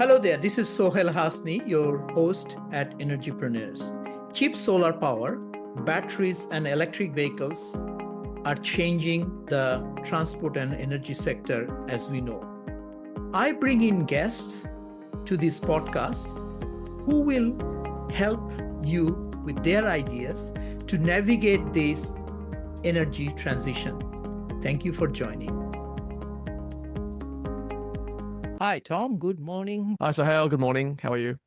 Hello there, this is Sohail Hasni, your host at Energypreneurs. Cheap solar power, batteries, and electric vehicles are changing the transport and energy sector as we know. I bring in guests to this podcast who will help you with their ideas to navigate this energy transition. Thank you for joining. Hi, Tom. Good morning. Hi, Sohail. Good morning. How are you?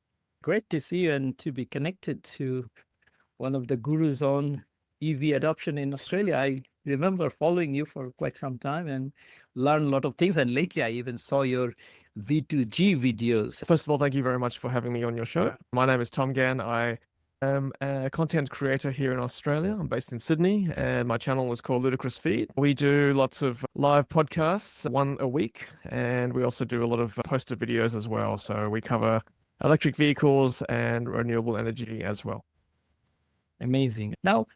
Great to see you and to be connected to one of the gurus on EV adoption in Australia. I remember following you for quite some time and learned a lot of things. And lately, I even saw your V2G videos. First of all, thank you very much for having me on your show. My name is Tom Gan. I am a content creator here in Australia. I'm based in Sydney, and my channel is called Ludicrous Feed. We do lots of live podcasts, one a week, and we also do a lot of posted videos as well. So we cover electric vehicles and renewable energy as well. Amazing. Now,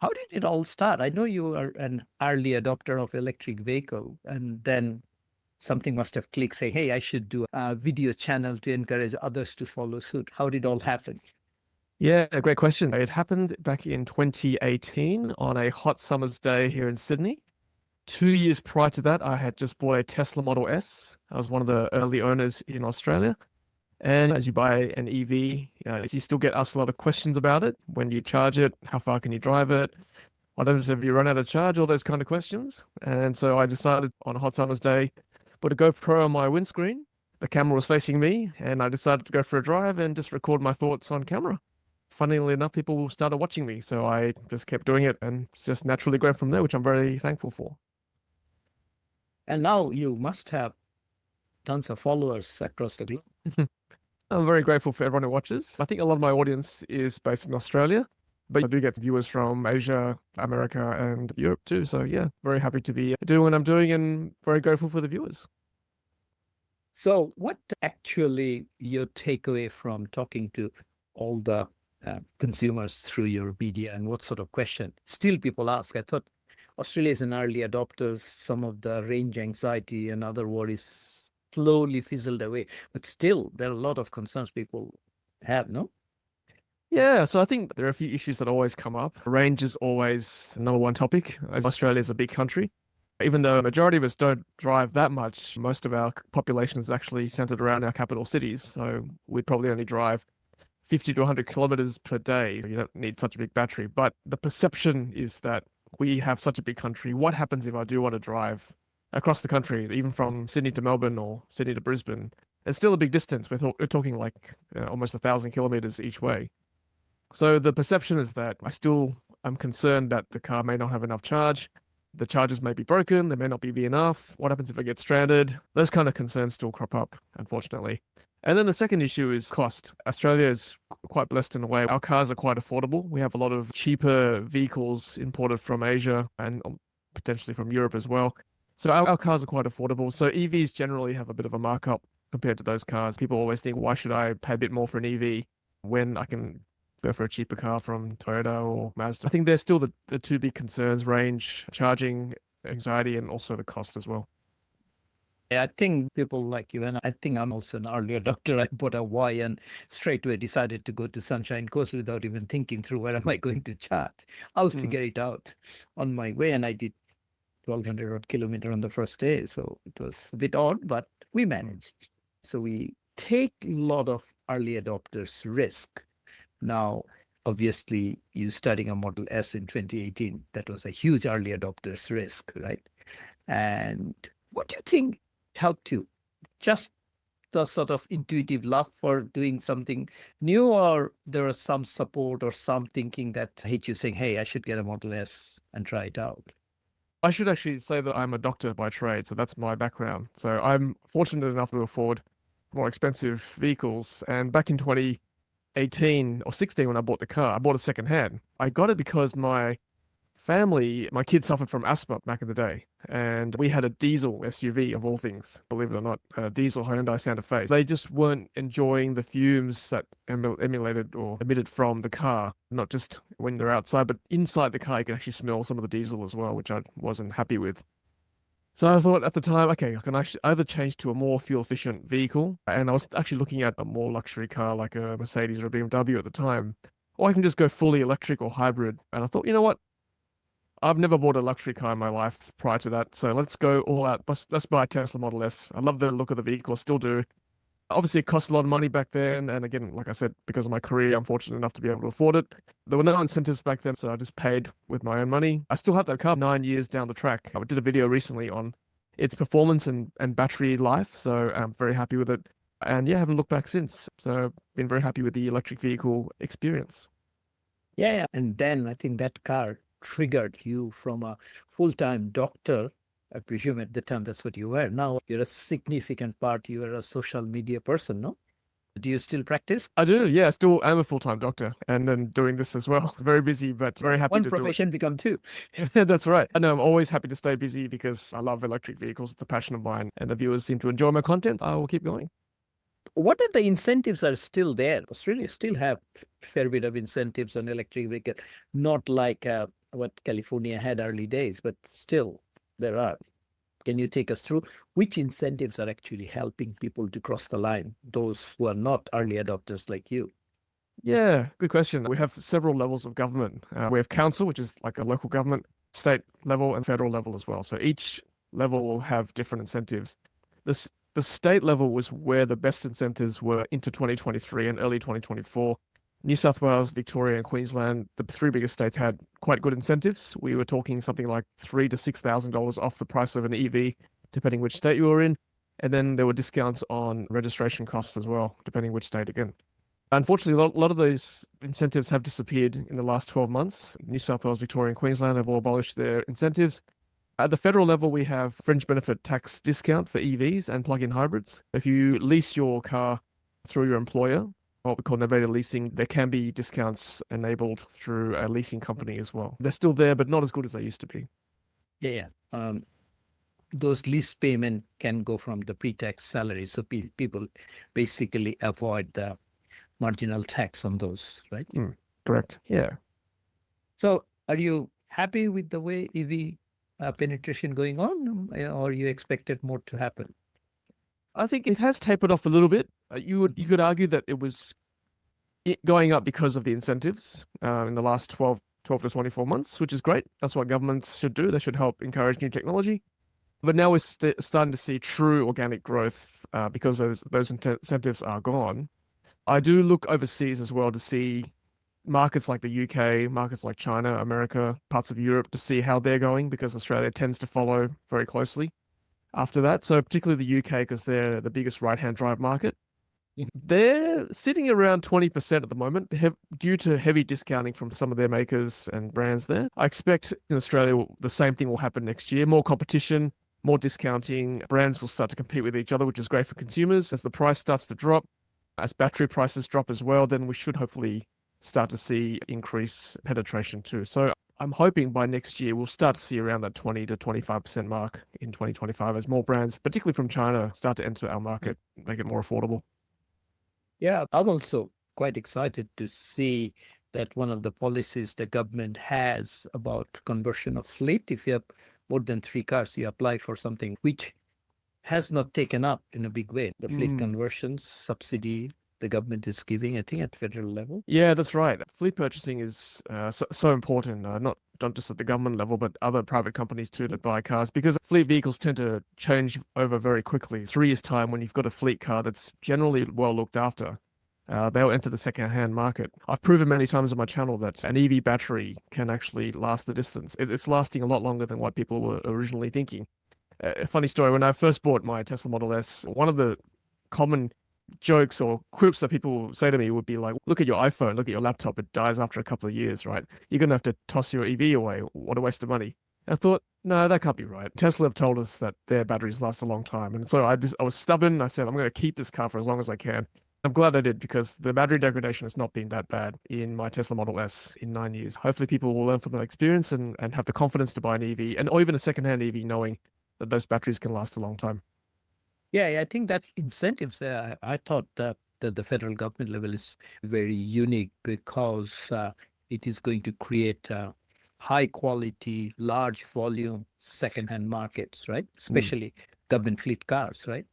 how did it all start? I know you are an early adopter of electric vehicle, and then something must have clicked, say, hey, I should do a video channel to encourage others to follow suit. How did it all happen? Yeah, great question. It happened back in 2018 on a hot summer's day here in Sydney. 2 years prior to that, I had just bought a Tesla Model S. I was one of the early owners in Australia. And as you buy an EV, you still get asked a lot of questions about it. When do you charge it? How far can you drive it? What happens if you run out of charge? All those kind of questions. And so I decided on a hot summer's day, put a GoPro on my windscreen. The camera was facing me, and I decided to go for a drive and just record my thoughts on camera. Funnily enough, people started watching me, so I just kept doing it, and it's just naturally grown from there, which I'm very thankful for. And now you must have tons of followers across the globe. I'm very grateful for everyone who watches. I think a lot of my audience is based in Australia, but I do get viewers from Asia, America, and Europe too. So yeah, very happy to be doing what I'm doing and very grateful for the viewers. So what actually your takeaway from talking to all the consumers through your media, and what sort of question still people ask? I thought Australia is an early adopter. Some of the range anxiety and other worries slowly fizzled away, but still there are a lot of concerns people have, no? Yeah, so I think there are a few issues that always come up. Range is always the number one topic, as Australia is a big country. Even though a majority of us don't drive that much, most of our population is actually centered around our capital cities. So we'd probably only drive 50 to 100 kilometers per day. You don't need such a big battery. But the perception is that we have such a big country. What happens if I do want to drive across the country, even from Sydney to Melbourne or Sydney to Brisbane? It's still a big distance. We're talking like almost 1,000 kilometers each way. So the perception is that I'm concerned that the car may not have enough charge. The chargers may be broken. There may not be enough. What happens if I get stranded? Those kind of concerns still crop up, unfortunately. And then the second issue is cost. Australia is quite blessed in a way. Our cars are quite affordable. We have a lot of cheaper vehicles imported from Asia and potentially from Europe as well. So our cars are quite affordable. So EVs generally have a bit of a markup compared to those cars. People always think, why should I pay a bit more for an EV when I can go for a cheaper car from Toyota or Mazda? I think there's still the two big concerns: range, charging, anxiety, and also the cost as well. I think people like you, and I think I'm also an early adopter. I bought a Y and straight away decided to go to Sunshine Coast without even thinking through where am I going to charge. I'll figure it out on my way. And I did 1,200 odd kilometers on the first day. So it was a bit odd, but we managed. So we take a lot of early adopters risk. Now, obviously, you starting a Model S in 2018, that was a huge early adopters risk, right? And what do you think helped you? Just the sort of intuitive love for doing something new, or there was some support or some thinking that hit you saying, hey, I should get a Model S and try it out? I should actually say that I'm a doctor by trade, so that's my background. So I'm fortunate enough to afford more expensive vehicles. And back in 2018 or 16, when I bought the car, I bought it secondhand. I got it because my kids suffered from asthma back in the day, and we had a diesel SUV of all things, believe it or not, a diesel Hyundai Santa Fe. They just weren't enjoying the fumes that emulated or emitted from the car, not just when they're outside, but inside the car you can actually smell some of the diesel as well, which I wasn't happy with. So I thought at the time, okay, I can actually either change to a more fuel efficient vehicle, and I was actually looking at a more luxury car like a Mercedes or a BMW at the time, or I can just go fully electric or hybrid. And I thought, you know what? I've never bought a luxury car in my life prior to that, so let's go all out. Let's buy a Tesla Model S. I love the look of the vehicle, I still do. Obviously, it cost a lot of money back then, and again, like I said, because of my career, I'm fortunate enough to be able to afford it. There were no incentives back then, so I just paid with my own money. I still have that car 9 years down the track. I did a video recently on its performance and battery life, so I'm very happy with it. And yeah, haven't looked back since. So been very happy with the electric vehicle experience. Yeah. And then I think that car triggered you from a full-time doctor. I presume at the time that's what you were. Now you're a significant part. You are a social media person, no? Do you still practice? I do, yeah, still am a full-time doctor and then doing this as well. Very busy, but very happy One to do it. profession become two. That's right. I know I'm always happy to stay busy because I love electric vehicles. It's a passion of mine, and the viewers seem to enjoy my content. I will keep going. What are the incentives are still there? Australia still have fair bit of incentives on electric vehicle, not like what California had early days, but still there are. Can you take us through which incentives are actually helping people to cross the line, those who are not early adopters like you? Yeah, good question. We have several levels of government. We have council, which is like a local government, state level, and federal level as well. So each level will have different incentives. The state level was where the best incentives were into 2023 and early 2024. New South Wales, Victoria, and Queensland, the three biggest states, had quite good incentives. We were talking something like $3,000 to $6,000 off the price of an EV, depending which state you were in. And then there were discounts on registration costs as well, depending which state again. Unfortunately, a lot of those incentives have disappeared in the last 12 months. New South Wales, Victoria, and Queensland have all abolished their incentives. At the federal level, we have fringe benefit tax discount for EVs and plug-in hybrids. If you lease your car through your employer, what we call novated leasing, there can be discounts enabled through a leasing company as well. They're still there, but not as good as they used to be. Yeah. Those lease payment can go from the pre-tax salary. So people basically avoid the marginal tax on those, right? Correct. Yeah. So are you happy with the way EV penetration going on, or you expected more to happen? I think it has tapered off a little bit. You could argue that it was going up because of the incentives in the last 12 to 24 months, which is great. That's what governments should do. They should help encourage new technology. But now we're starting to see true organic growth because those incentives are gone. I do look overseas as well to see markets like the UK, markets like China, America, parts of Europe, to see how they're going, because Australia tends to follow very closely after that. So particularly the UK, because they're the biggest right-hand drive market. They're sitting around 20% at the moment, due to heavy discounting from some of their makers and brands there. I expect in Australia the same thing will happen next year. More competition, more discounting. Brands will start to compete with each other, which is great for consumers. As the price starts to drop, as battery prices drop as well, then we should hopefully start to see increased penetration too. So I'm hoping by next year we'll start to see around that 20 to 25% mark in 2025 as more brands, particularly from China, start to enter our market, make it more affordable. Yeah, I'm also quite excited to see that one of the policies the government has about conversion of fleet. If you have more than 3 cars, you apply for something which has not taken up in a big way. The fleet conversions subsidy the government is giving, I think, at federal level. Yeah, that's right. Fleet purchasing is so important, not just at the government level, but other private companies too that buy cars, because fleet vehicles tend to change over very quickly. 3 years' time, when you've got a fleet car that's generally well looked after, they'll enter the second-hand market. I've proven many times on my channel that an EV battery can actually last the distance. It's lasting a lot longer than what people were originally thinking. A funny story, when I first bought my Tesla Model S, one of the common jokes or quips that people say to me would be like, look at your iPhone, look at your laptop, it dies after a couple of years, right? You're going to have to toss your EV away. What a waste of money. I thought, no, that can't be right. Tesla have told us that their batteries last a long time. And so I was stubborn. I said, I'm going to keep this car for as long as I can. I'm glad I did, because the battery degradation has not been that bad in my Tesla Model S in 9 years. Hopefully people will learn from that experience and have the confidence to buy an EV, or even a secondhand EV, knowing that those batteries can last a long time. Yeah, I think that incentives there, I thought that the federal government level is very unique, because it is going to create high quality, large volume secondhand markets, right? Especially government fleet cars, right?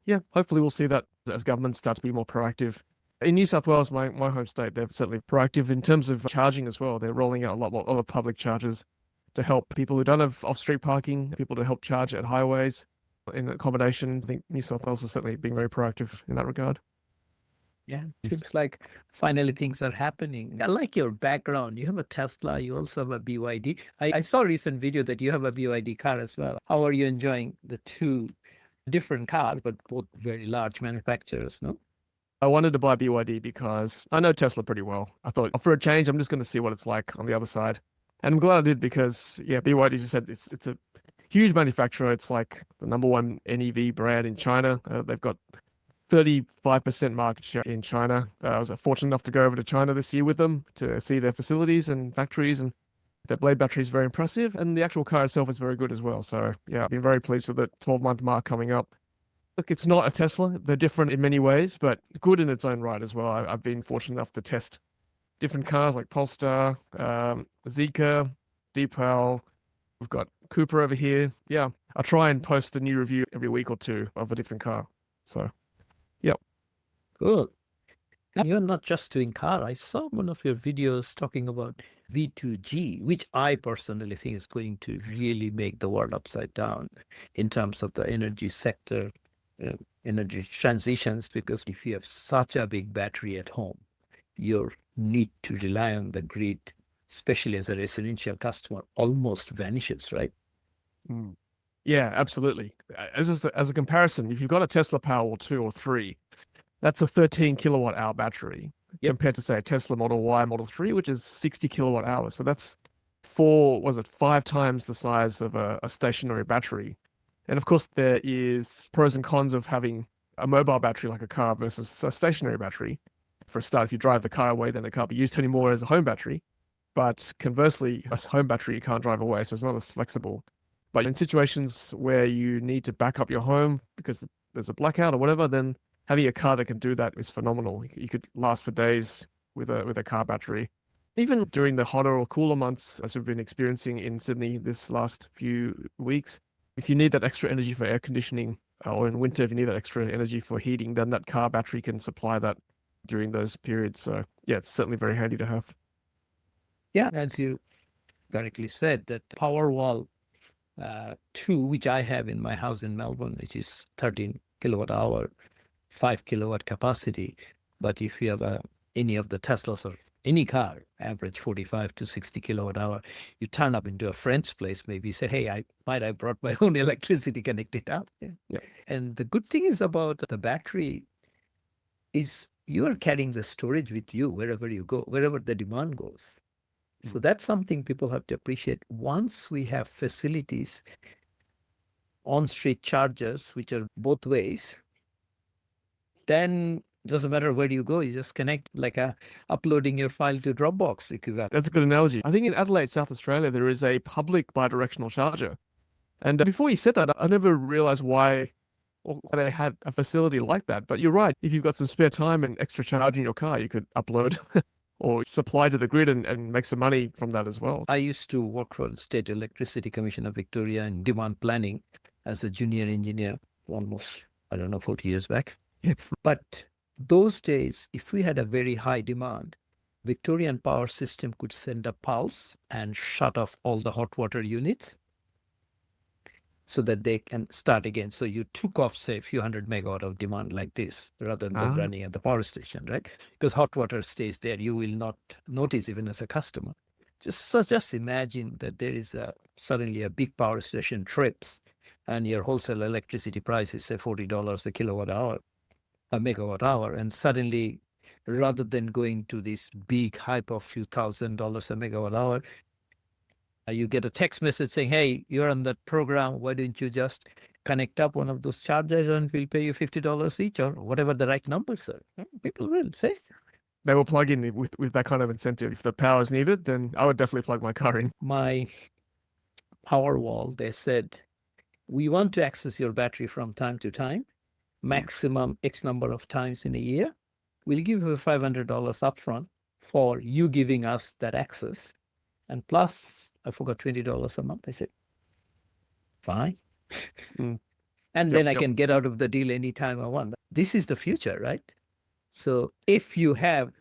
Yeah, hopefully we'll see that as governments start to be more proactive. In New South Wales, my home state, they're certainly proactive in terms of charging as well. They're rolling out a lot of public chargers to help people who don't have off-street parking, people to help charge at highways in accommodation. I think New South Wales is certainly being very proactive in that regard. Yeah, seems like finally things are happening. I like your background. You have a Tesla, you also have a BYD. I saw a recent video that you have a BYD car as well. How are you enjoying the two different cars, but both very large manufacturers, no? I wanted to buy BYD because I know Tesla pretty well. I thought for a change, I'm just going to see what it's like on the other side. And I'm glad I did because, yeah, BYD, as you said, it's a huge manufacturer. It's like the #1 NEV brand in China. They've got 35% market share in China. I was fortunate enough to go over to China this year with them to see their facilities and factories, and their blade battery is very impressive, and the actual car itself is very good as well. So yeah, I've been very pleased with the 12-month mark coming up. Look, it's not a Tesla. They're different in many ways, but good in its own right as well. I've been fortunate enough to test different cars like Polestar, Zeekr, Deepal. We've got Cooper over here. Yeah, I try and post a new review every week or two of a different car. So, yeah. Cool. You're not just doing car. I saw one of your videos talking about V2G, which I personally think is going to really make the world upside down in terms of the energy sector, energy transitions, because if you have such a big battery at home, your need to rely on the grid, especially as a residential customer, almost vanishes, right? Yeah, absolutely. As a comparison, if you've got a Tesla Powerwall 2 or 3, that's a 13 kilowatt hour battery compared to, say, a Tesla Model Y, Model 3, which is 60 kilowatt hours. So that's 5 times the size of a stationary battery. And of course, there is pros and cons of having a mobile battery like a car versus a stationary battery. For a start, if you drive the car away, then it can't be used anymore as a home battery. But conversely, a home battery you can't drive away, so it's not as flexible. But in situations where you need to back up your home because there's a blackout or whatever, then having a car that can do that is phenomenal. You could last for days with a car battery. Even during the hotter or cooler months, as we've been experiencing in Sydney this last few weeks, if you need that extra energy for air conditioning, or in winter, if you need that extra energy for heating, then that car battery can supply that during those periods. So yeah, it's certainly very handy to have. Yeah, as you correctly said, that Powerwall 2, which I have in my house in Melbourne, which is 13 kilowatt hour, 5 kilowatt capacity. But if you have any of the Teslas or any car, average 45 to 60 kilowatt hour, you turn up into a friend's place, maybe say, hey, I brought my own electricity, connect it up. Yeah. And the good thing is about the battery is you are carrying the storage with you wherever you go, wherever the demand goes. So that's something people have to appreciate. Once we have facilities, on-street chargers, which are both ways, then it doesn't matter where you go, you just connect, like uploading your file to Dropbox. That's a good analogy. I think in Adelaide, South Australia, there is a public bidirectional charger. And before you said that, I never realized why they had a facility like that. But you're right. If you've got some spare time and extra charge in your car, you could upload or supply to the grid and make some money from that as well. I used to work for the State Electricity Commission of Victoria in demand planning as a junior engineer almost, 40 years back. But those days, if we had a very high demand, Victorian Power System could send a pulse and shut off all the hot water units so that they can start again. So you took off, say, a few hundred megawatt of demand like this, rather than running at the power station, right? Because hot water stays there. You will not notice even as a customer. Just imagine that there is suddenly a big power station trips and your wholesale electricity price is, say, $40 a kilowatt hour, a megawatt hour. And suddenly, rather than going to this big hype of few $1,000s a megawatt hour, you get a text message saying, hey, you're on that program. Why don't you just connect up one of those chargers and we'll pay you $50 each, or whatever the right numbers are. People will say. They will plug in with that kind of incentive. If the power is needed, then I would definitely plug my car in. My Powerwall, they said, we want to access your battery from time to time, maximum X number of times in a year. We'll give you $500 upfront for you giving us that access. And plus, I forgot $20 a month. I said, fine. Mm. And Yep, then I yep. can get out of the deal anytime I want. This is the future, right? So if you have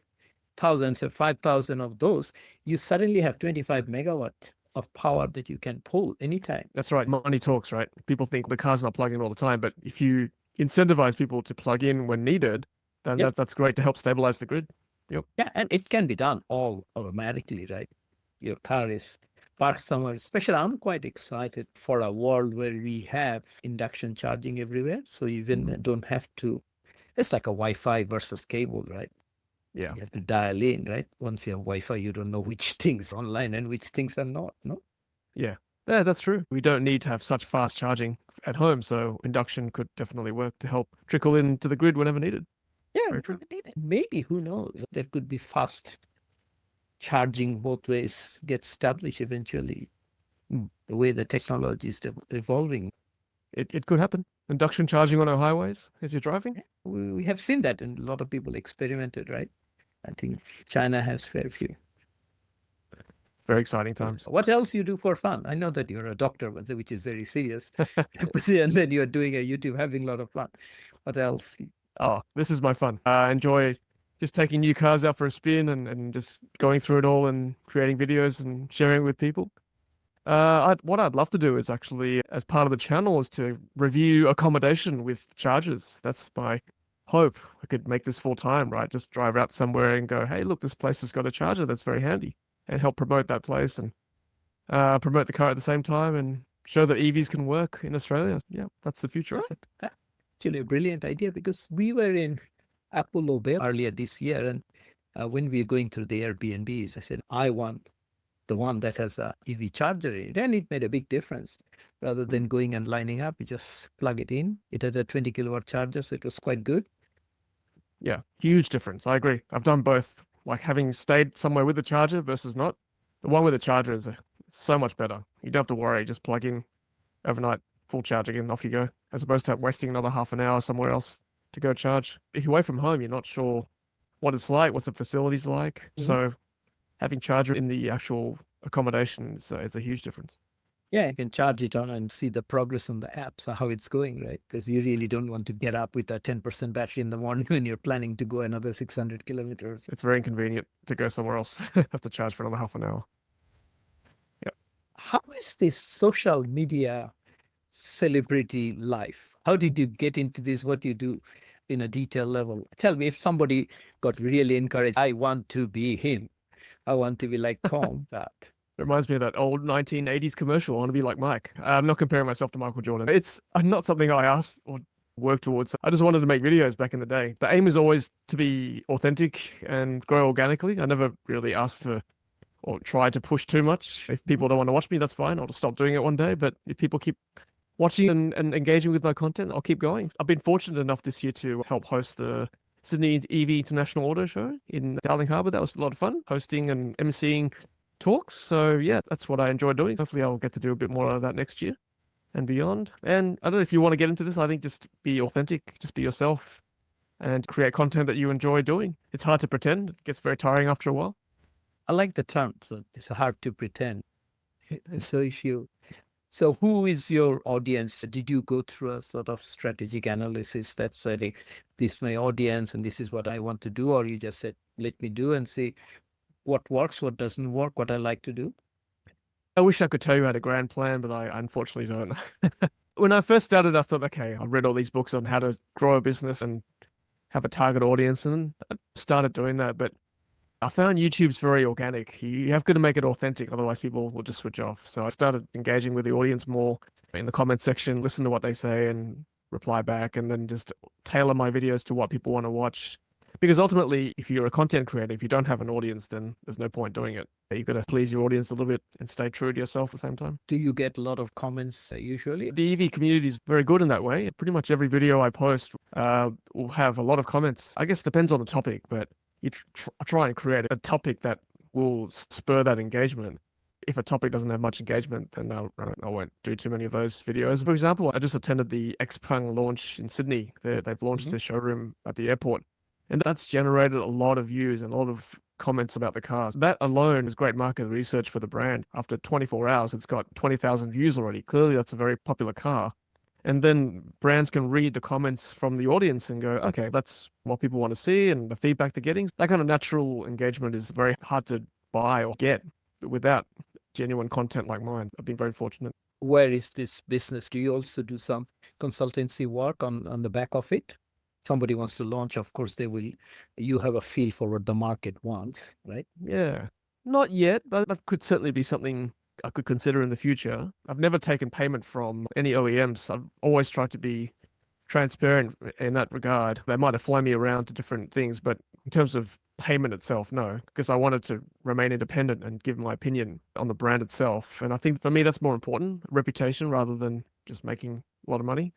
thousands or 5,000 of those, you suddenly have 25 megawatt of power that you can pull anytime. That's right. Money talks, right? People think the car's not plugged in all the time, but if you incentivize people to plug in when needed, then Yep. that's great to help stabilize the grid. Yep. Yeah, and it can be done all automatically, right? Your car is parked somewhere. Especially, I'm quite excited for a world where we have induction charging everywhere. So you even don't have to, it's like a Wi-Fi versus cable, right? Yeah. You have to dial in, right? Once you have Wi-Fi, you don't know which things are online and which things are not, no? Yeah. Yeah, that's true. We don't need to have such fast charging at home, so induction could definitely work to help trickle into the grid whenever needed. Yeah, Very true. maybe, who knows? There could be fast charging both ways get established eventually. The way the technology is evolving. It could happen. Induction charging on our highways as you're driving. We have seen that, and a lot of people experimented, right? I think China has fair few. Very exciting times. What else you do for fun? I know that you're a doctor, which is very serious. And then you're doing a YouTube, having a lot of fun. What else? Oh, this is my fun. I enjoy just taking new cars out for a spin and just going through it all and creating videos and sharing it with people. What I'd love to do is actually, as part of the channel, is to review accommodation with chargers. That's my hope. I could make this full time, right? Just drive out somewhere and go, hey, look, this place has got a charger that's very handy, and help promote that place and promote the car at the same time and show that EVs can work in Australia. Yeah, that's the future. Actually, a brilliant idea, because we were in Apollo Bay earlier this year, and when we were going through the Airbnbs, I said, I want the one that has a EV charger in it. And it made a big difference. Rather than going and lining up, you just plug it in. It had a 20 kilowatt charger, so it was quite good. Yeah, huge difference. I agree. I've done both, like having stayed somewhere with the charger versus not. The one with the charger is so much better. You don't have to worry. Just plug in overnight, full charge again, off you go, as opposed to wasting another half an hour somewhere else to go charge. If you're away from home, you're not sure what it's like, what's the facilities like. So having charger in the actual accommodation is a huge difference. Yeah, you can charge it on and see the progress on the app, so how it's going, right? Because you really don't want to get up with a 10% battery in the morning when you're planning to go another 600 kilometers. It's very inconvenient to go somewhere else. Have to charge for another half an hour. Yeah. How is this social media celebrity life? How did you get into this? What do you do in a detail level? Tell me, if somebody got really encouraged, I want to be him. I want to be like Tom. That It reminds me of that old 1980s commercial. I want to be like Mike. I'm not comparing myself to Michael Jordan. It's not something I asked or worked towards. I just wanted to make videos back in the day. The aim is always to be authentic and grow organically. I never really asked for or tried to push too much. If people don't want to watch me, that's fine. I'll just stop doing it one day. But if people keep watching and engaging with my content, I'll keep going. I've been fortunate enough this year to help host the Sydney EV International Auto Show in Darling Harbour. That was a lot of fun, hosting and emceeing talks. So yeah, that's what I enjoy doing. Hopefully I'll get to do a bit more of that next year and beyond. And I don't know if you want to get into this. I think just be authentic, just be yourself and create content that you enjoy doing. It's hard to pretend. It gets very tiring after a while. I like the term. So it's hard to pretend. So who is your audience? Did you go through a sort of strategic analysis that said, hey, this is my audience and this is what I want to do? Or you just said, let me do and see what works, what doesn't work, what I like to do? I wish I could tell you I had a grand plan, but I unfortunately don't. When I first started, I thought, okay, I've read all these books on how to grow a business and have a target audience, and I started doing that. But I found YouTube's very organic. You have got to make it authentic, otherwise people will just switch off. So I started engaging with the audience more in the comment section, listen to what they say and reply back, and then just tailor my videos to what people want to watch. Because ultimately, if you're a content creator, if you don't have an audience, then there's no point doing it. You've got to please your audience a little bit and stay true to yourself at the same time. Do you get a lot of comments usually? The EV community is very good in that way. Pretty much every video I post will have a lot of comments. I guess it depends on the topic, but you try and create a topic that will spur that engagement. If a topic doesn't have much engagement, then I won't do too many of those videos. For example, I just attended the Xpeng launch in Sydney. They've launched their showroom at the airport. And that's generated a lot of views and a lot of comments about the cars. That alone is great market research for the brand. After 24 hours, it's got 20,000 views already. Clearly, that's a very popular car. And then brands can read the comments from the audience and go, okay, that's what people want to see and the feedback they're getting. That kind of natural engagement is very hard to buy or get without genuine content like mine. I've been very fortunate. Where is this business? Do you also do some consultancy work on the back of it? Somebody wants to launch, of course, you have a feel for what the market wants, right? Yeah, not yet, but that could certainly be something I could consider in the future. I've never taken payment from any OEMs. I've always tried to be transparent in that regard. They might have flown me around to different things, but in terms of payment itself, no, because I wanted to remain independent and give my opinion on the brand itself. And I think for me, that's more important, reputation rather than just making a lot of money.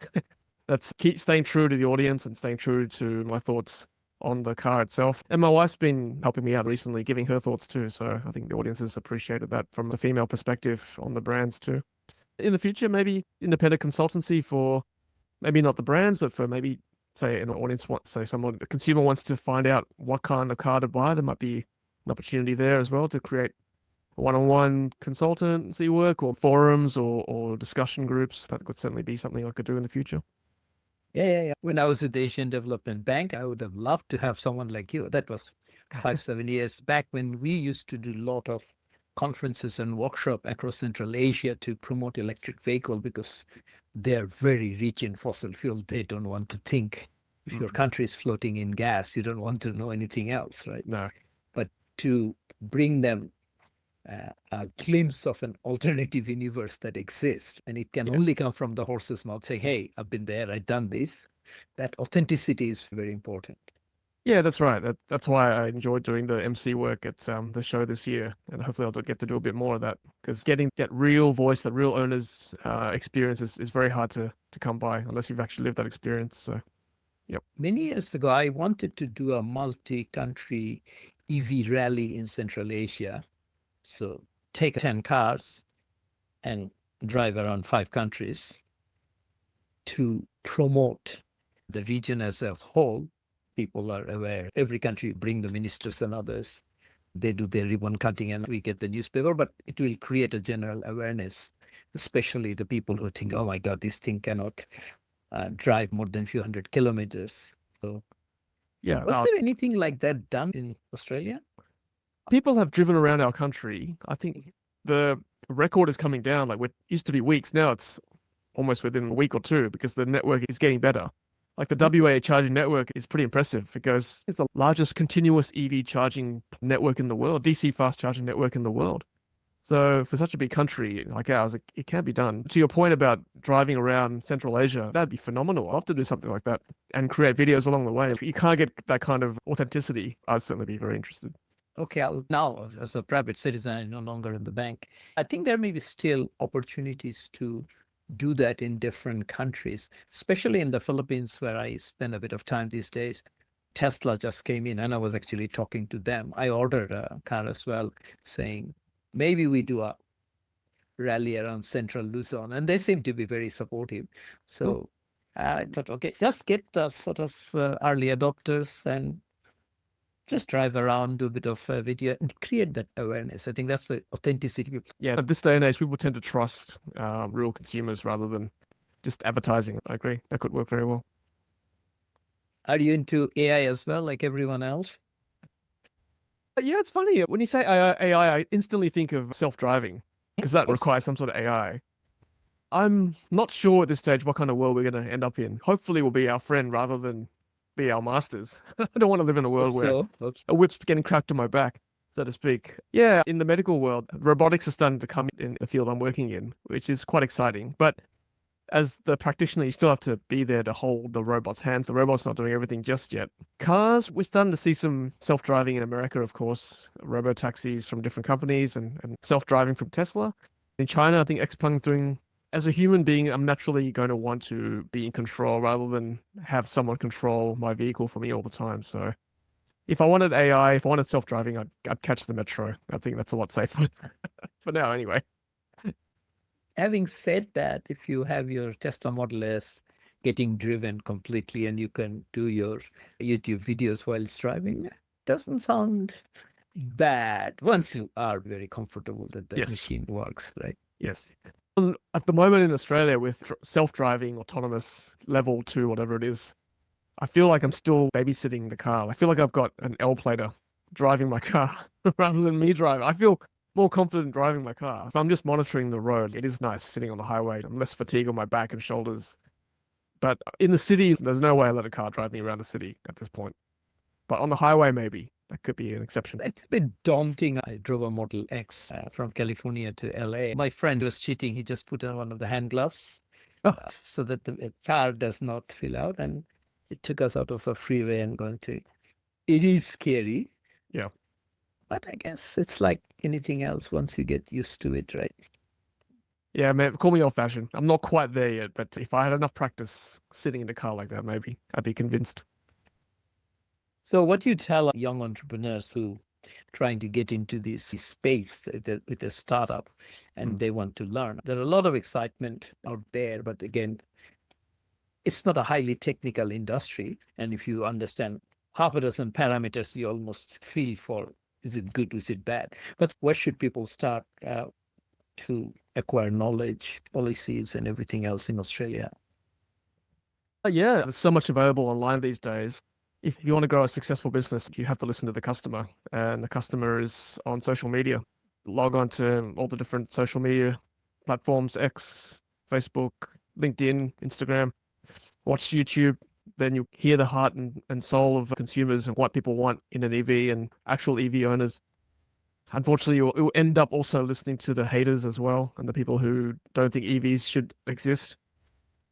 That's staying true to the audience and staying true to my thoughts on the car itself. And my wife's been helping me out recently, giving her thoughts too. So I think the audience has appreciated that from the female perspective on the brands too. In the future, maybe independent consultancy for maybe not the brands, but for maybe say an audience a consumer wants to find out what kind of car to buy. There might be an opportunity there as well to create one-on-one consultancy work or forums or discussion groups. That could certainly be something I could do in the future. Yeah. When I was at the Asian Development Bank, I would have loved to have someone like you. That was 7 years back when we used to do a lot of conferences and workshop across Central Asia to promote electric vehicle because they're very rich in fossil fuel. They don't want to think. If your country is floating in gas, you don't want to know anything else, right? No. But to bring them a glimpse of an alternative universe that exists, and it can only come from the horse's mouth, saying, hey, I've been there, I've done this. That authenticity is very important. Yeah, that's right. That's why I enjoyed doing the MC work at the show this year, and hopefully I'll get to do a bit more of that, because getting that real voice, that real owner's experience is very hard to come by unless you've actually lived that experience. So, yep. Many years ago, I wanted to do a multi-country EV rally in Central Asia. So take 10 cars and drive around 5 countries to promote the region as a whole. People are aware. Every country bring the ministers and others. They do their ribbon cutting and we get the newspaper, but it will create a general awareness, especially the people who think, oh my God, this thing cannot drive more than a few hundred kilometers. So yeah. Was there anything like that done in Australia? People have driven around our country. I think the record is coming down. Like it used to be weeks. Now it's almost within a week or two because the network is getting better. Like the WA charging network is pretty impressive because it's the largest continuous EV charging network in the world, DC fast charging network in the world. So for such a big country like ours, it can be done. To your point about driving around Central Asia, that'd be phenomenal. I'd love to do something like that and create videos along the way. If you can't get that kind of authenticity, I'd certainly be very interested. Okay, now as a private citizen, I'm no longer in the bank. I think there may be still opportunities to do that in different countries, especially in the Philippines, where I spend a bit of time these days. Tesla just came in and I was actually talking to them. I ordered a car as well, saying, maybe we do a rally around Central Luzon. And they seem to be very supportive. So I thought, okay, just get the sort of early adopters and just drive around, do a bit of video and create that awareness. I think that's the authenticity. Yeah, at this day and age, people tend to trust real consumers rather than just advertising. I agree. That could work very well. Are you into AI as well, like everyone else? Yeah, it's funny. When you say AI, I instantly think of self-driving because that requires some sort of AI. I'm not sure at this stage what kind of world we're going to end up in. Hopefully we'll be our friend rather than be our masters. I don't want to live in a world where a whip's getting cracked to my back, so to speak. Yeah, in the medical world, robotics are starting to come in the field I'm working in, which is quite exciting. But as the practitioner, you still have to be there to hold the robot's hands. The robot's not doing everything just yet. Cars, we're starting to see some self-driving in America, of course, robo-taxis from different companies and self-driving from Tesla. In China, I think XPeng's doing. As a human being, I'm naturally going to want to be in control rather than have someone control my vehicle for me all the time. So if I wanted AI, if I wanted self-driving, I'd catch the metro. I think that's a lot safer for now anyway. Having said that, if you have your Tesla Model S getting driven completely and you can do your YouTube videos while driving, it doesn't sound bad once you are very comfortable that the Yes. machine works, right? Yes. At the moment in Australia with self-driving, autonomous level 2, whatever it is, I feel like I'm still babysitting the car. I feel like I've got an L-plater driving my car rather than me driving. I feel more confident driving my car. If I'm just monitoring the road, it is nice sitting on the highway. I'm less fatigue on my back and shoulders. But in the city, there's no way I let a car drive me around the city at this point. But on the highway, maybe. That could be an exception. It's a bit daunting. I drove a Model X from California to LA. My friend was cheating. He just put on one of the hand gloves so that the car does not fill out. And it took us out of a freeway and going to. It is scary. Yeah. But I guess it's like anything else once you get used to it, right? Yeah, man, call me old-fashioned. I'm not quite there yet, but if I had enough practice sitting in a car like that, maybe I'd be convinced. So what do you tell young entrepreneurs who trying to get into this space with a startup and they want to learn? There are a lot of excitement out there, but again, it's not a highly technical industry. And if you understand half a dozen parameters, you almost feel for, is it good, is it bad? But where should people start to acquire knowledge, policies, and everything else in Australia? Yeah, there's so much available online these days. If you want to grow a successful business, you have to listen to the customer, and the customer is on social media. Log on to all the different social media platforms, X, Facebook, LinkedIn, Instagram, watch YouTube. Then you hear the heart and soul of consumers and what people want in an EV and actual EV owners. Unfortunately, you'll end up also listening to the haters as well and the people who don't think EVs should exist.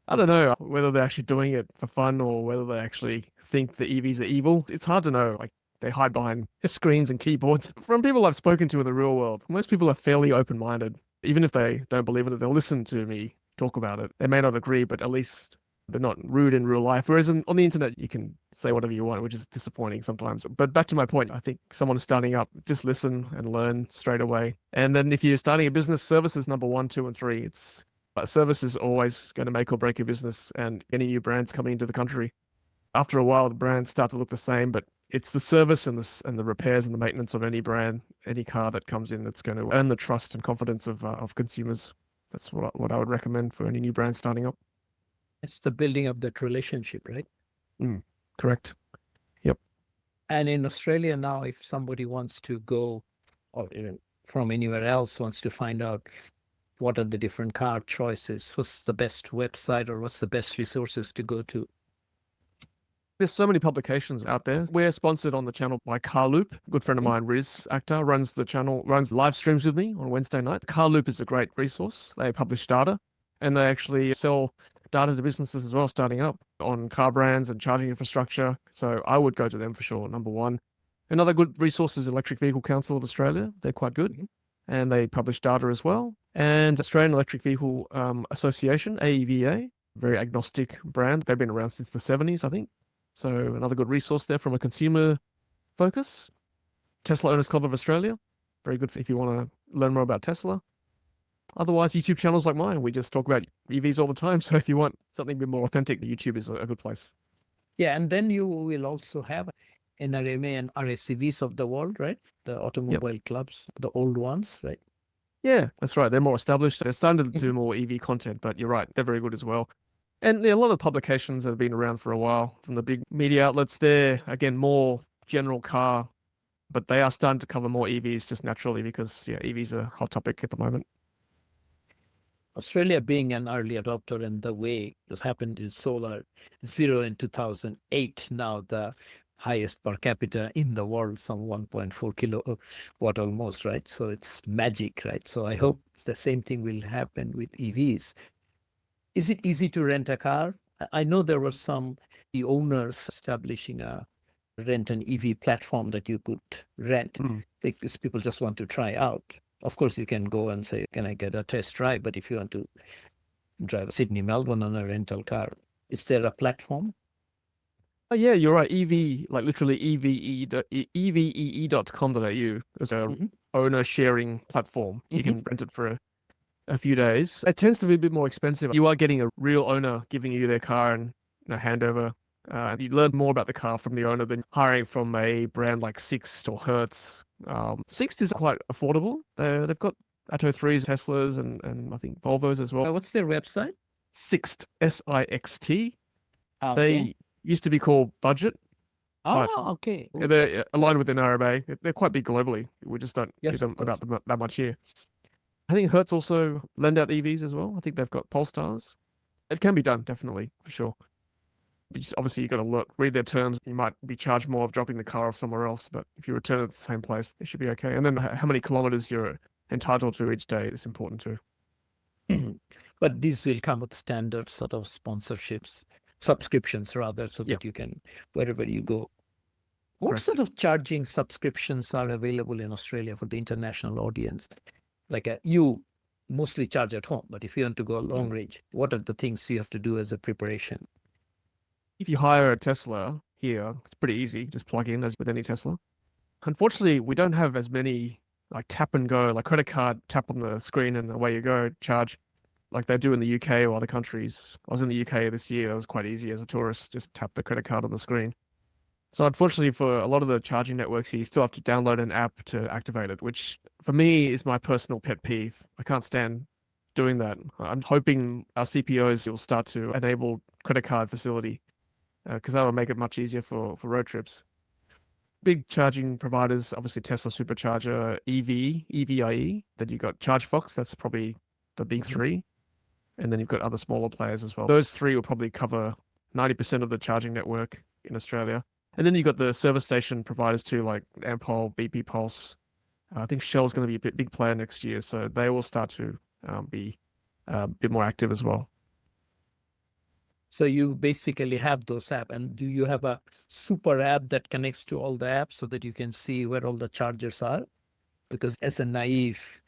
I don't know whether they're actually doing it for fun or whether they actually think the EVs are evil. It's hard to know. Like, they hide behind screens and keyboards. From people I've spoken to in the real world, most people are fairly open-minded. Even if they don't believe in it, they'll listen to me talk about it. They may not agree, but at least they're not rude in real life. Whereas on the internet, you can say whatever you want, which is disappointing sometimes. But back to my point, I think someone starting up, just listen and learn straight away. And then if you're starting a business, service is number 1, 2, and 3. Service is always going to make or break your business and any new brands coming into the country. After a while, the brands start to look the same, but it's the service and the repairs and the maintenance of any brand, any car that comes in that's going to earn the trust and confidence of consumers. That's what I would recommend for any new brand starting up. It's the building of that relationship, right? Correct. Yep. And in Australia now, if somebody wants to go, or even from anywhere else wants to find out what are the different car choices, what's the best website or what's the best resources to go to? There's so many publications out there. We're sponsored on the channel by Carloop. A good friend of mine, Riz Akhtar, runs the channel, runs live streams with me on Wednesday night. Carloop is a great resource. They publish data and they actually sell data to businesses as well, starting up on car brands and charging infrastructure. So I would go to them for sure, number one. Another good resource is Electric Vehicle Council of Australia. They're quite good. And they publish data as well. And Australian Electric Vehicle Association, AEVA, very agnostic brand. They've been around since the 70s, I think. So another good resource there from a consumer focus. Tesla Owners Club of Australia, very good if you want to learn more about Tesla. Otherwise, YouTube channels like mine, we just talk about EVs all the time. So if you want something a bit more authentic, YouTube is a good place. Yeah, and then you will also have NRMA and RACVs of the world, right? The automobile clubs, the old ones, right? Yeah, that's right. They're more established. They're starting to do more EV content, but you're right. They're very good as well. And a lot of publications that have been around for a while from the big media outlets, they're, again, more general car, but they are starting to cover more EVs just naturally because, EVs are a hot topic at the moment. Australia being an early adopter and the way this happened in solar, zero in 2008, now the highest per capita in the world, some 1.4 kilowatt almost, right? So it's magic, right? So I hope the same thing will happen with EVs. Is it easy to rent a car? I know there were the owners establishing a rent an EV platform that you could rent because people just want to try out. Of course, you can go and say, can I get a test drive? But if you want to drive Sydney, Melbourne on a rental car, is there a platform? Oh, yeah, you're right. EV, like literally evee.com.au is a owner sharing platform. You can rent it for a few days. It tends to be a bit more expensive. You are getting a real owner giving you their car and handover You learn more about the car from the owner than hiring from a brand like Sixt or Hertz. Sixt is quite affordable. They've got Atto 3s, Teslas, and I think Volvos as well. What's their website? Sixt, Sixt. Okay. They used to be called Budget. Oh, okay. They're aligned with NRMA. They're quite big globally. We just don't Yes, hear them of course. about them that much here. I think Hertz also lend out EVs as well. I think they've got Polestars. It can be done, definitely, for sure. But obviously, you've got to read their terms. You might be charged more of dropping the car off somewhere else, but if you return it at the same place, it should be okay. And then how many kilometers you're entitled to each day is important too. But these will come with standard sort of sponsorships, subscriptions rather, so that Yeah. you can, wherever you go. What Correct. sort of charging subscriptions are available in Australia for the international audience? Like you mostly charge at home, but if you want to go long range, what are the things you have to do as a preparation? If you hire a Tesla here, it's pretty easy. Just plug in as with any Tesla. Unfortunately, we don't have as many like tap and go, like credit card, tap on the screen and away you go, charge like they do in the UK or other countries. I was in the UK this year. It was quite easy as a tourist, just tap the credit card on the screen. So unfortunately, for a lot of the charging networks here, you still have to download an app to activate it, which for me is my personal pet peeve. I can't stand doing that. I'm hoping our CPOs will start to enable credit card facility because that will make it much easier for road trips. Big charging providers, obviously Tesla Supercharger, EVIE, then you've got ChargeFox, that's probably the big three. And then you've got other smaller players as well. Those three will probably cover 90% of the charging network in Australia. And then you've got the service station providers too, like Ampol, BP Pulse. I think Shell's going to be a big player next year, so they will start to be a bit more active as well. So you basically have those apps, and do you have a super app that connects to all the apps so that you can see where all the chargers are? Because as a naive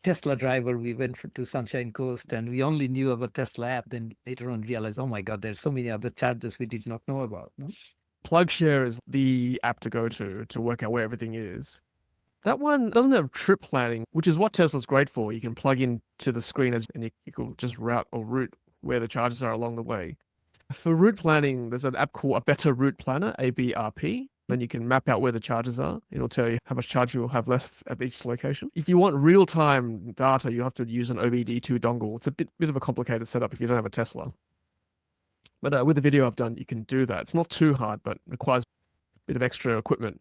Tesla driver, we went to Sunshine Coast and we only knew about Tesla app. Then later on realized, oh my God, there's so many other chargers we did not know about. No? PlugShare is the app to go to work out where everything is. That one doesn't have trip planning, which is what Tesla's great for. You can plug into the screen and you can just route where the charges are along the way. For route planning, there's an app called A Better Route Planner, ABRP. Then you can map out where the charges are. It'll tell you how much charge you will have left at each location. If you want real-time data, you have to use an OBD2 dongle. It's a bit of a complicated setup if you don't have a Tesla. But with the video I've done, you can do that. It's not too hard, but requires a bit of extra equipment.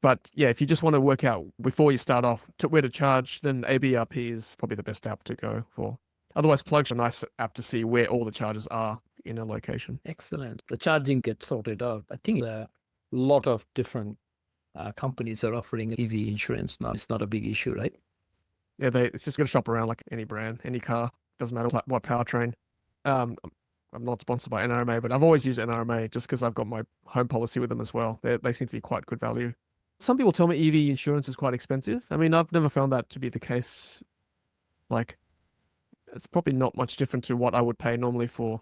But yeah, if you just want to work out before you start off where to charge, then ABRP is probably the best app to go for. Otherwise, Plug's a nice app to see where all the charges are in a location. Excellent. The charging gets sorted out. I think a lot of different companies are offering EV insurance now. It's not a big issue, right? Yeah, it's just going to shop around like any brand, any car. Doesn't matter what powertrain. I'm not sponsored by NRMA, but I've always used NRMA just because I've got my home policy with them as well. They seem to be quite good value. Some people tell me EV insurance is quite expensive. I mean, I've never found that to be the case. Like, it's probably not much different to what I would pay normally for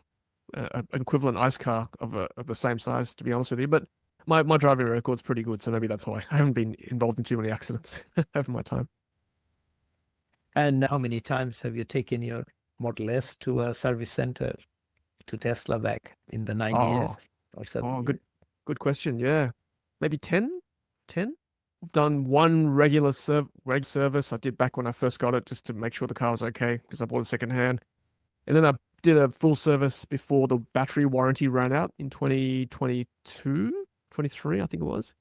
an equivalent ICE car of the same size, to be honest with you. But my driving record's pretty good, so maybe that's why I haven't been involved in too many accidents over my time. And how many times have you taken your Model S to a service center, to Tesla back in the 90s or something? Oh, good question. Yeah, maybe 10. I've done one regular service I did back when I first got it, just to make sure the car was okay, because I bought it secondhand. And then I did a full service before the battery warranty ran out in 2022, 23, I think it was.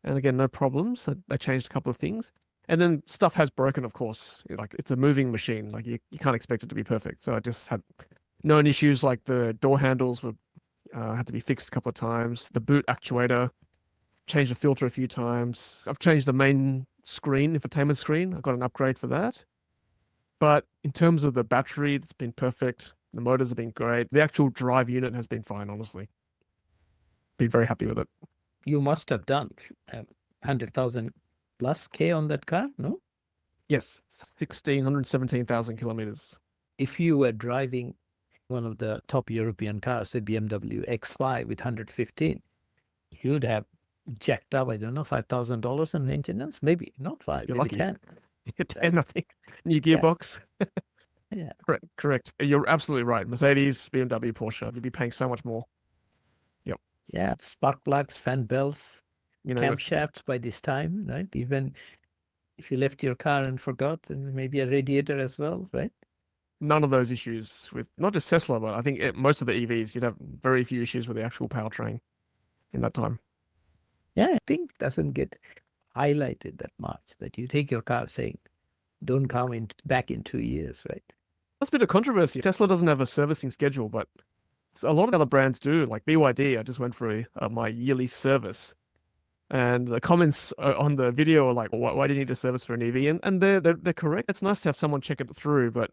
And again, no problems. I changed a couple of things. And then stuff has broken, of course. Like, it's a moving machine. Like, you can't expect it to be perfect. So I just had known issues like the door handles had to be fixed a couple of times. The boot actuator, changed the filter a few times. I've changed the main screen, infotainment screen. I got an upgrade for that. But in terms of the battery, it's been perfect. The motors have been great. The actual drive unit has been fine, honestly. Been very happy with it. You must have done 100,000 plus K on that car, no? Yes, 117,000 kilometers. If you were driving one of the top European cars, a BMW X5 with 115, you'd have jacked up, I don't know, $5,000 in maintenance? Maybe not 5, You're maybe lucky. 10. 10, I think. New gearbox. Yeah. Correct. You're absolutely right. Mercedes, BMW, Porsche, you'd be paying so much more. Yeah, spark plugs, fan belts, You know, camshafts by this time, right? Even if you left your car and forgot, and maybe a radiator as well, right? none of those issues with not just Tesla, but I think most of the EVs, you'd have very few issues with the actual powertrain in that time. Yeah, I think doesn't get highlighted that much that you take your car saying, don't come in back in 2 years, right? That's a bit of controversy. Tesla doesn't have a servicing schedule, but a lot of other brands do. Like BYD, I just went for my yearly service, and the comments on the video are like, "Why do you need a service for an EV?" And they're correct. It's nice to have someone check it through, but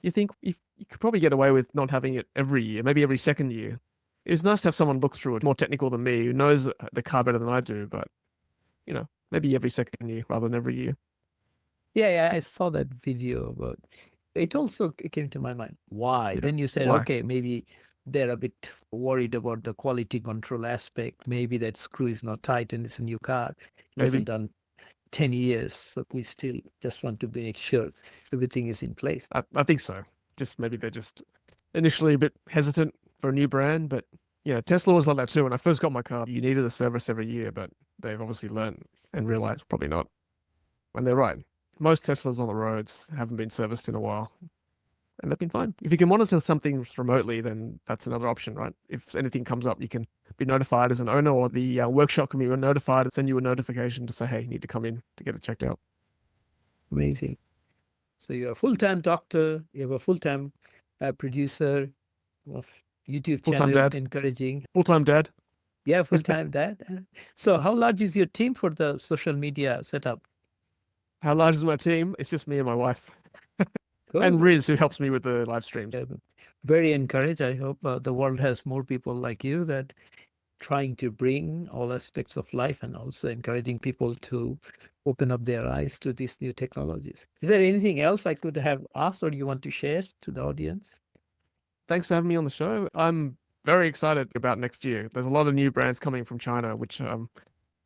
you think you could probably get away with not having it every year, maybe every second year. It's nice to have someone look through it, more technical than me, who knows the car better than I do, but maybe every second year rather than every year. Yeah, I saw that video, but it also came to my mind. Why? Yeah. Then you said, Why? okay, maybe they're a bit worried about the quality control aspect. Maybe that screw is not tight and it's a new car. It Maybe. hasn't done 10 years. So we still just want to make sure everything is in place. I think so. Just maybe they're just initially a bit hesitant for a new brand, but Tesla was like that too. When I first got my car, you needed a service every year, but they've obviously learned and realized probably not. And they're right. Most Teslas on the roads haven't been serviced in a while, and they've been fine. If you can monitor something remotely, then that's another option, right? If anything comes up, you can be notified as an owner, or the workshop can be notified and send you a notification to say, hey, you need to come in to get it checked out. Amazing. So you're a full-time doctor, you have a full-time producer of YouTube Full-time channel, dad. encouraging. Full-time dad. Yeah, full-time dad. So how large is your team for the social media setup? How large is my team? It's just me and my wife. Cool. And Riz, who helps me with the live streams. Very encouraged. I hope the world has more people like you that trying to bring all aspects of life and also encouraging people to open up their eyes to these new technologies. Is there anything else I could have asked or you want to share to the audience? Thanks for having me on the show. I'm very excited about next year. There's a lot of new brands coming from China, which I'm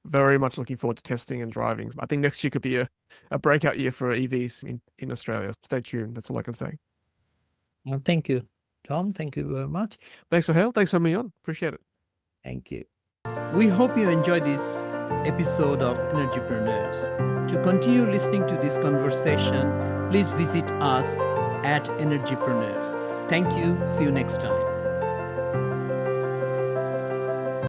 very much looking forward to testing and driving. I think next year could be a breakout year for EVs in Australia. Stay tuned. That's all I can say. Well, thank you, Tom. Thank you very much. Thanks, Sahel. Thanks for having me on. Appreciate it. Thank you. We hope you enjoyed this episode of Energypreneurs. To continue listening to this conversation, please visit us at Energypreneurs. Thank you. See you next time.